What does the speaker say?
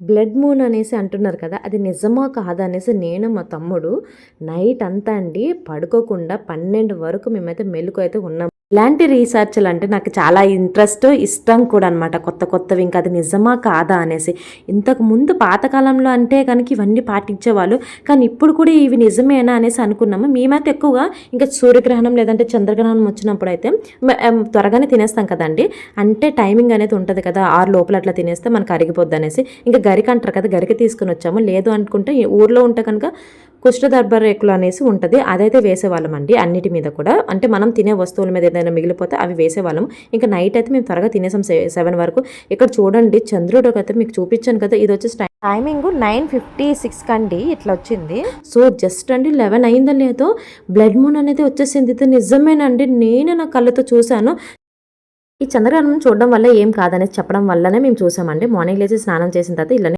Blood moon అనేసి అంటున్నారు కదా, అది నిజమా కాదా అనేసి నేను మా తమ్ముడు నైట్ అంతా అండి పడుకోకుండా 12 వరకు మేమైతే మెలుకు అయితే ఉన్నాం. ఇలాంటి రీసెర్చ్లు అంటే నాకు చాలా ఇంట్రెస్ట్, ఇష్టం కూడా అనమాట. కొత్త కొత్తవి ఇంకా అది నిజమా కాదా అనేసి. ఇంతకు ముందు పాతకాలంలో అంటే కనుక ఇవన్నీ పాటించేవాళ్ళు, కానీ ఇప్పుడు కూడా ఇవి నిజమేనా అనేసి అనుకున్నాము. మేమైతే ఎక్కువగా ఇంకా సూర్యగ్రహణం లేదంటే చంద్రగ్రహణం వచ్చినప్పుడు అయితే త్వరగానే తినేస్తాం కదండి. అంటే టైమింగ్ అనేది ఉంటుంది కదా, 6 లోపల అట్లా తినేస్తే మనకు అరిగిపోద్ది అనేసి ఇంకా గరిక అంటారు కదా, గరిక తీసుకుని వచ్చాము. లేదు అనుకుంటే ఊర్లో ఉంటే కనుక కుష్ఠ దర్భరేకులు అనేసి ఉంటుంది, అదైతే వేసేవాళ్ళం అండి అన్నిటి మీద కూడా. అంటే మనం తినే వస్తువుల మీద ఏదైనా మిగిలిపోతే అవి వేసేవాళ్ళం. ఇంకా నైట్ అయితే మేము త్వరగా తినేసాం 7 వరకు. ఇక్కడ చూడండి చంద్రుడు అయితే మీకు చూపించాను కదా, ఇది వచ్చేసి టైమింగ్ 9:56 కండి ఇట్లా వచ్చింది. సో జస్ట్ అండి 11 అయిందో లేదో బ్లడ్ మూన్ అనేది వచ్చేసింది. ఇది నిజమేనండి, నేను నా కళ్ళతో చూశాను. ఈ చంద్రగ్రహణం చూడడం వల్ల ఏం కాదనేసి చెప్పడం వల్లనే మేము చూసామండి. మార్నింగ్ లేచి స్నానం చేసిన తర్వాత ఇలానే